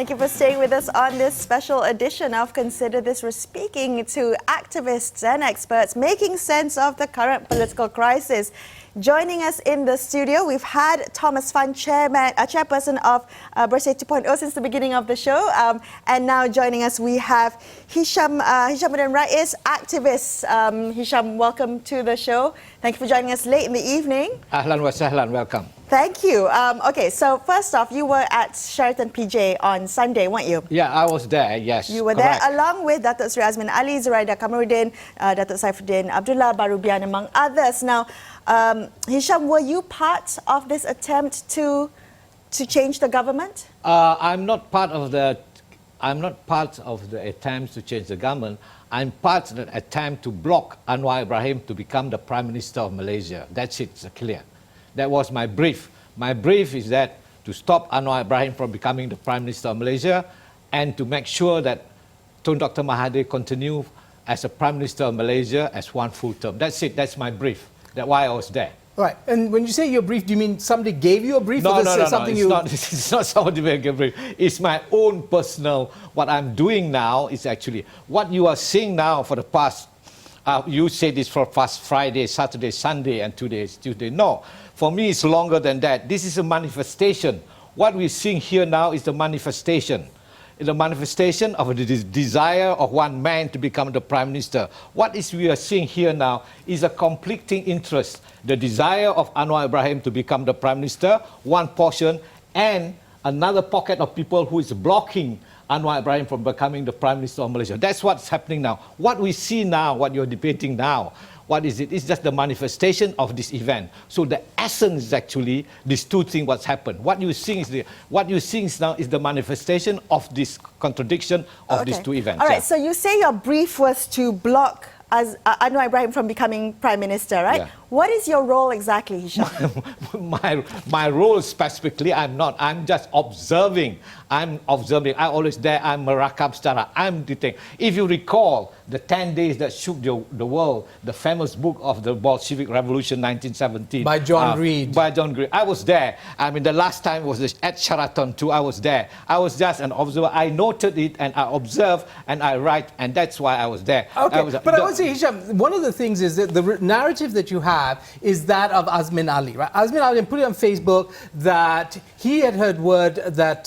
Thank you for staying with us on this special edition of Consider This. We're speaking to activists and experts making sense of the current political crisis. Joining us in the studio, we've had Thomas Fan, chairperson of Bersih 2.0 since the beginning of the show. And now joining us, we have Hisham Rais, activist. Hisham, welcome to the show. Thank you for joining us late in the evening. Ahlan wa sahlan, welcome. Thank you. Okay, so first off, you were at Sheraton PJ on Sunday, weren't you? Yeah, I was there, yes. You were correct. there along with Datuk Seri Azmin, Ali, Zuraida, Kamaruddin, Datuk Saifuddin, Abdullah, Bian, among others. Now, Hisham, were you part of this attempt to change the government? I'm not part of the attempts to change the government. I'm part of the attempt to block Anwar Ibrahim to become the Prime Minister of Malaysia. That's it, it's clear. That was my brief. My brief is that to stop Anwar Ibrahim from becoming the Prime Minister of Malaysia and to make sure that Tun Dr. Mahathir continue as a Prime Minister of Malaysia as one full term. That's it, that's my brief. That's why I was there. Right, and when you say your brief, do you mean somebody gave you a brief? No, or no, something it's not somebody gave a brief. It's my own personal, what I'm doing now is actually, what you are seeing now for the past, you say this for past Friday, Saturday, Sunday, and today is Tuesday. No, for me it's longer than that. This is a manifestation. What we're seeing here now is the manifestation. The manifestation of the desire of one man to become the Prime Minister. What we are seeing here now is a conflicting interest. The desire of Anwar Ibrahim to become the Prime Minister, one portion, and another pocket of people who is blocking Anwar Ibrahim from becoming the Prime Minister of Malaysia. That's what's happening now. What we see now, what you're debating now, what is it? It's just the manifestation of this event. So the essence is actually these two things what's happened. What you're seeing is now is the manifestation of this contradiction of these two events. All right, so you say your brief was to block Anwar Ibrahim from becoming Prime Minister, right? Yeah. What is your role exactly, Hisham? my role specifically, I'm just observing. I'm observing. I'm always there. I'm merakam secara. I'm detaining. If you recall the 10 days that shook the world, the famous book of the Bolshevik Revolution 1917. By John Reed. By John Reed. I was there. I mean, the last time was at Sheraton too. I was there. I was just an observer. I noted it and I observed and I write, and that's why I was there. Okay, but I would say, Hisham, one of the things is that the narrative that you have is that of Azmin Ali, right? Azmin Ali put it on Facebook that he had heard word that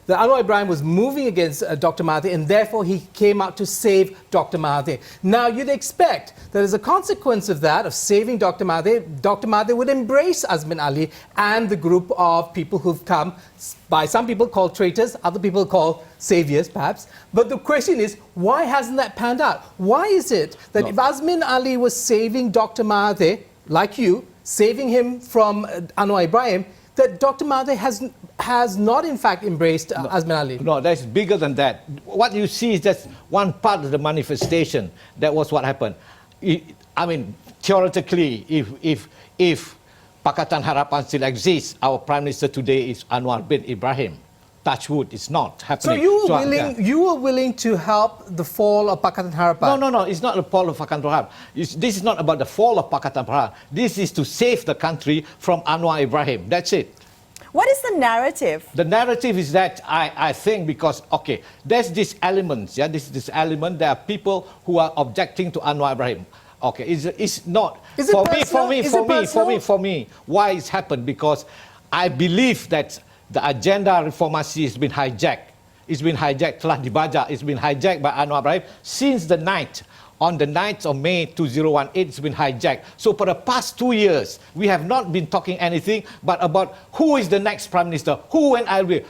Anwar Ibrahim was moving against Dr. Mahathir, and therefore he came out to save Dr. Mahathir. Now, you'd expect that as a consequence of that, of saving Dr. Mahathir would embrace Azmin Ali and the group of people who've come, by some people called traitors, other people called saviors, perhaps. But the question is, why hasn't that panned out? Why is it that if Azmin Ali was saving Dr. Mahathir, like you, saving him from Anwar Ibrahim, that Dr. Mahathir has not in fact embraced Azmin Ali? No, that's bigger than that. What you see is just one part of the manifestation. That was what happened. I mean, theoretically, if Pakatan Harapan still exists, our Prime Minister today is Anwar bin Ibrahim. Touch wood, it's not happening. So you were willing to help the fall of Pakatan Harapan? No, it's not the fall of Pakatan Harapan. This is not about the fall of Pakatan Harapan. This is to save the country from Anwar Ibrahim. That's it. What is the narrative? The narrative is that I think because, okay, there's this element, yeah, this element, there are people who are objecting to Anwar Ibrahim. Okay, it's not. Is it for me, why it's happened? Because I believe that the agenda reformasi has been hijacked. It's been hijacked, telah dibajak. It's been hijacked by Anwar Ibrahim since the night. On the 9th of May 2018, it's been hijacked. So for the past 2 years, we have not been talking anything but about who is the next Prime Minister, when I will,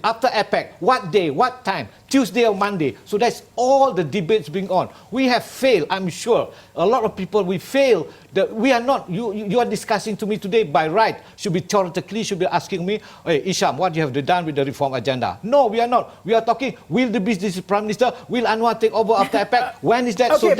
after APEC, what day, what time, Tuesday or Monday. So that's all the debates being on. We have failed, I'm sure. A lot of people, we fail. We are not, you are discussing to me today by right, should be theoretically, should be asking me, hey, Hisham, what you have done with the reform agenda? No, we are not. We are talking, will the business Prime Minister, will Anwar take over after APEC? When is that? Okay,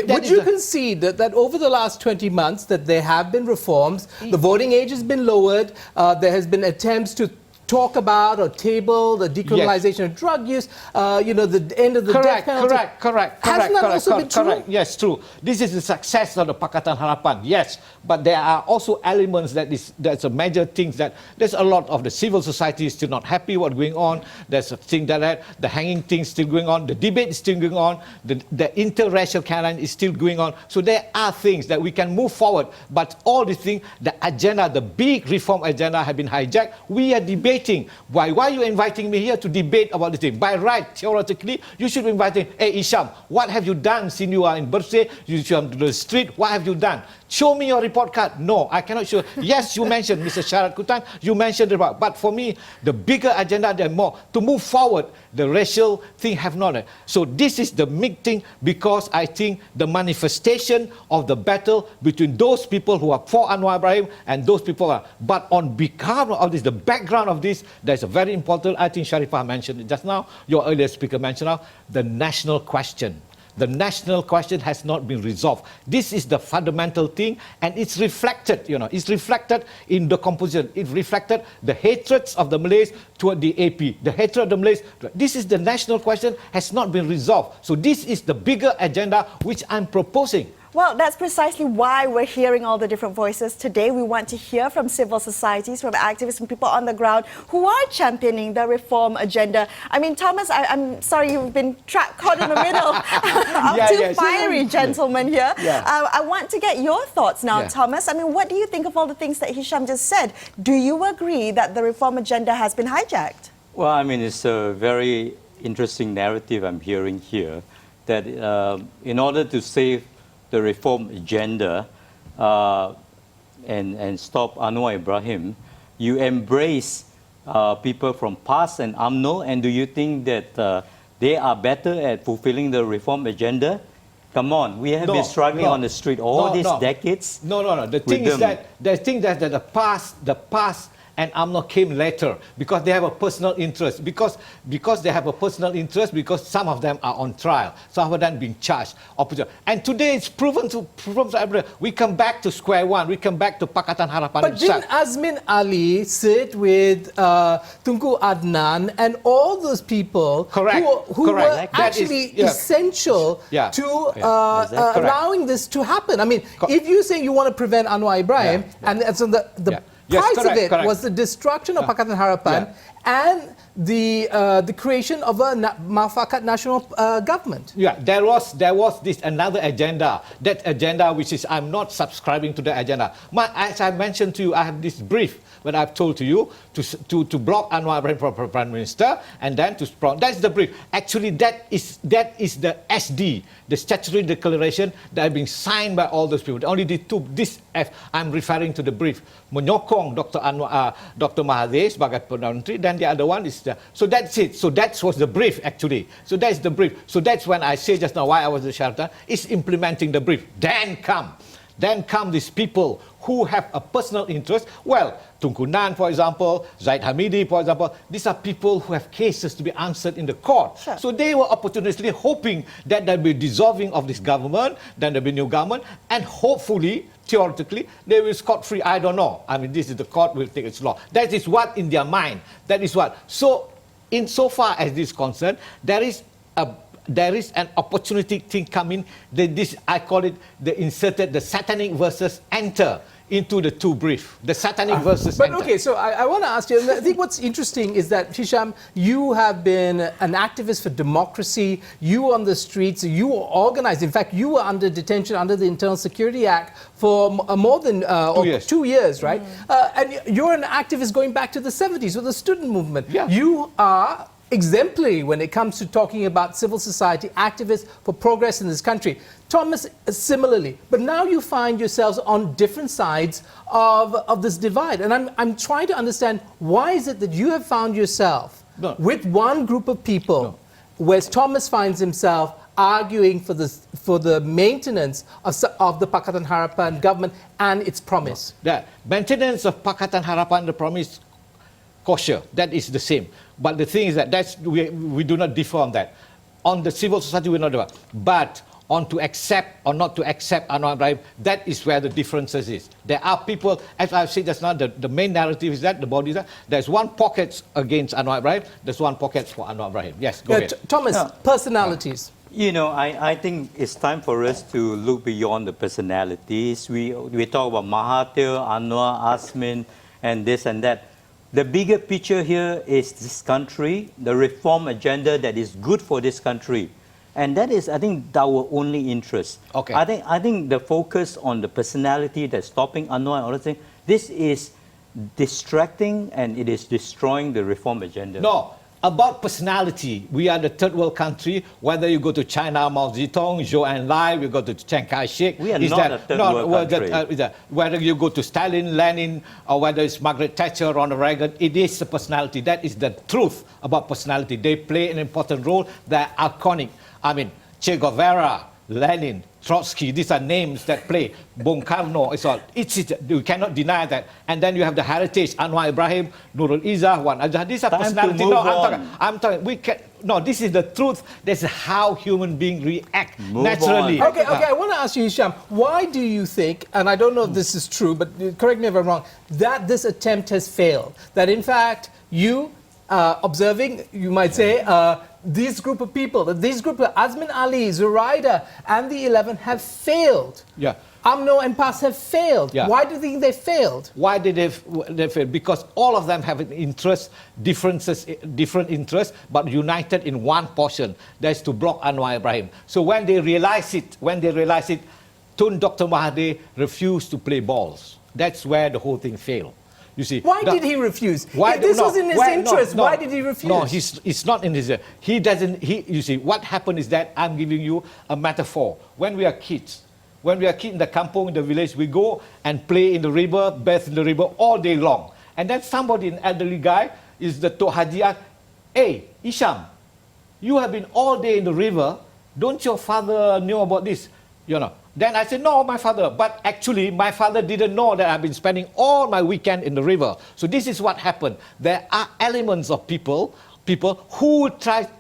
would you concede that over the last 20 months that there have been reforms, the voting age has been lowered, there has been attempts to talk about or table the decriminalization of drug use, the end of the death penalty. Correct. Hasn't that also been true? Correct. Yes, true. This is the success of the Pakatan Harapan. Yes, but there are also elements that's a major thing that there's a lot of the civil society is still not happy what's going on. There's a thing that the hanging thing is still going on. The debate is still going on. The interracial campaign is still going on. So there are things that we can move forward. But all these things, the agenda, the big reform agenda have been hijacked. We are debating. Why are you inviting me here to debate about this thing? By right, theoretically, you should be inviting, hey Hisham, what have you done since you are in Bersih? You should come to the street. What have you done? Show me your report card. No, I cannot show. Yes, you mentioned Mr. Sharaad Kuttan, you mentioned the report. But for me, the bigger agenda, the more, to move forward, the racial thing have not. So this is the big thing, because I think the manifestation of the battle between those people who are for Anwar Ibrahim and those people are. But on behalf of this, the background of this, there's a very important, I think Sharifah mentioned it just now, your earlier speaker mentioned now, the national question. The national question has not been resolved. This is the fundamental thing, and it's reflected, it's reflected in the composition. It reflected the hatreds of the Malays toward the AP, the hatred of the Malays. This is the national question, has not been resolved. So this is the bigger agenda which I'm proposing. Well, that's precisely why we're hearing all the different voices today. We want to hear from civil societies, from activists, from people on the ground who are championing the reform agenda. I mean, Thomas, I'm sorry you've been caught in the middle of two fiery gentlemen here. Yeah. I want to get your thoughts now, Thomas. I mean, what do you think of all the things that Hisham just said? Do you agree that the reform agenda has been hijacked? Well, I mean, it's a very interesting narrative I'm hearing here, that in order to save the reform agenda and stop Anwar Ibrahim, you embrace people from PAS and UMNO, and do you think that they are better at fulfilling the reform agenda? Come on, we have been struggling on the street all these decades. No. The thing is that the PAS and UMNO came later because they have a personal interest. Because they have a personal interest, because some of them are on trial, some of them being charged. And today it's proven to everybody. We come back to square one. We come back to Pakatan Harapan. But didn't Azmin Ali sit with Tunku Adnan and all those people who were actually essential to allowing this to happen? I mean, if you say you want to prevent Anwar Ibrahim, and so the price of it was the destruction of Pakatan Harapan and the creation of a Mufakat national government. Yeah, there was this another agenda. That agenda, which is I'm not subscribing to the agenda. As I mentioned to you, I have this brief when I've told to you to block Anwar Ibrahim from Prime Minister, and then to that's the brief. Actually, that is the SD, the statutory declaration that has been signed by all those people. Only they took this I'm referring to the brief, menyokong Dr. Mahathir sebagai Perdana Menteri, then the other one is so that's it. So that was the brief actually. So that's the brief. So that's when I say just now why I was the Sheraton is implementing the brief. Then come these people who have a personal interest. Well, Tunku Nan, for example, Zaid Hamidi, for example, these are people who have cases to be answered in the court. Sure. So they were opportunistically hoping that there'll be dissolving of this government, then there'll be new government, and hopefully, theoretically, they will scot-free. I don't know. I mean, this is the court will take its law. That is what in their mind. That is what. So, insofar as this is concerned, there is an opportunity thing coming. I call it the satanic versus enter into the two brief. The satanic versus But enter. okay, so I want to ask you, I think what's interesting is that, Hisham, you have been an activist for democracy. You were on the streets, you were organized. In fact, you were under detention under the Internal Security Act for more than 2 years, right? And you're an activist going back to the 70s with the student movement. Yeah. You are exemplary when it comes to talking about civil society activists for progress in this country. Thomas, similarly. But now you find yourselves on different sides of this divide. And I'm trying to understand, why is it that you have found yourself with one group of people, whereas Thomas finds himself arguing for the maintenance of the Pakatan Harapan government and its promise? The maintenance of Pakatan Harapan, the promise, kosher, that is the same. But the thing is that we do not differ on that. On the civil society, we not differ. But on to accept or not to accept Anwar Ibrahim, that is where the differences is. There are people, as I've said just now, the main narrative is that, the body is that, there's one pocket against Anwar Ibrahim, there's one pocket for Anwar Ibrahim. Yes, go ahead. Thomas, personalities. You know, I think it's time for us to look beyond the personalities. We talk about Mahathir, Anwar, Azmin, and this and that. The bigger picture here is this country, the reform agenda that is good for this country. And that is, I think, our only interest. Okay. I think the focus on the personality that's stopping Anwar and all that thing, this is distracting and it is destroying the reform agenda. No, about personality, we are the third world country. Whether you go to China, Mao Zedong, Zhou Enlai, we go to Chiang Kai-shek. We are not a third world country. Whether you go to Stalin, Lenin, or whether it's Margaret Thatcher, Ronald Reagan, it is the personality. That is the truth about personality. They play an important role. They're iconic. I mean, Che Guevara, Lenin, Trotsky, these are names that play. Bung-Karno, it's all. You cannot deny that. And then you have the heritage, Anwar Ibrahim, Nurul Izzah, Wan Azhar. These are personalities. I'm talking, no, this is the truth. This is how human beings react naturally. Okay, I want to ask you, Hisham, why do you think, and I don't know if this is true, but correct me if I'm wrong, that this attempt has failed? That in fact, you, observing, you might say, this group of people, Azmin Ali, Zuraida, and the 11 have failed. Yeah. UMNO and PAS have failed. Yeah. Why do you think they failed? Why did they fail? Because all of them have an interest, different interests, but united in one portion. That's to block Anwar Ibrahim. So when they realize it, Tun Dr. Mahathir refused to play balls. That's where the whole thing failed. You see, why did he refuse? If this was in his interest, why did he refuse? No, it's not in his. You see, what happened is that I'm giving you a metaphor. When we are kids in the kampong, in the village, we go and play in the river, bathe in the river all day long. And then somebody, an elderly guy, is the Tok Haji, hey, Hisham, you have been all day in the river. Don't your father know about this? You know. Then I said, no, my father. But actually, my father didn't know that I've been spending all my weekend in the river. So this is what happened. There are elements of people who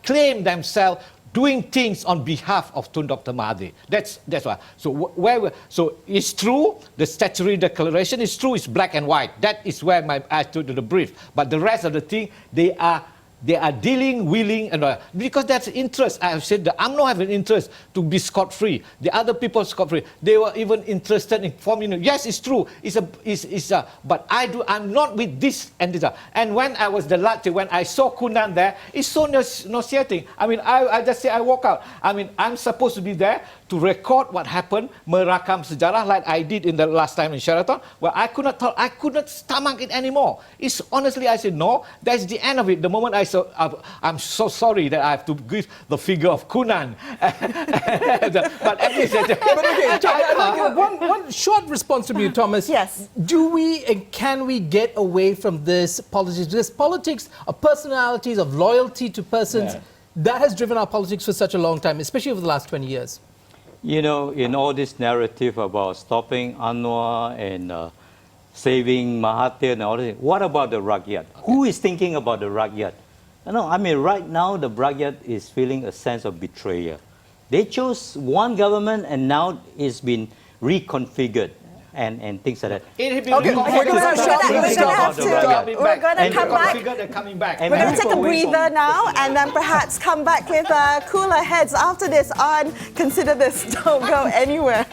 claim themselves doing things on behalf of Tun Dr. Mahathir. That's why. So it's true, the statutory declaration is true, it's black and white. That is where I stood to the brief. But the rest of the thing, they are dealing, willing, and because that's interest. I have said the UMNO have an interest to be scot-free. The other people scot-free. They were even interested in forming. Yes, it's true. But I'm not with this and this. And when I was when I saw Kuttan there, it's so nauseating. I mean, I just say I walk out. I mean, I'm supposed to be there to record what happened, merakam sejarah like I did in the last time in Sheraton, where I could not stomach it anymore. It's honestly, I said no. That's the end of it. The moment I'm so sorry that I have to give the figure of Kuttan. But at least, one short response from you, Thomas. Yes. Do we and can we get away from this politics? This politics of personalities, of loyalty to persons, that has driven our politics for such a long time, especially over the last 20 years. You know, in all this narrative about stopping Anwar and saving Mahathir and all that, what about the Rakyat? Who is thinking about the Rakyat? No, I mean, right now the Rakyat is feeling a sense of betrayal. They chose one government and now it's been reconfigured. And things like that. We're going to come back. We're going to take a breather now and then perhaps come back with cooler heads after this on Consider This. Don't go anywhere.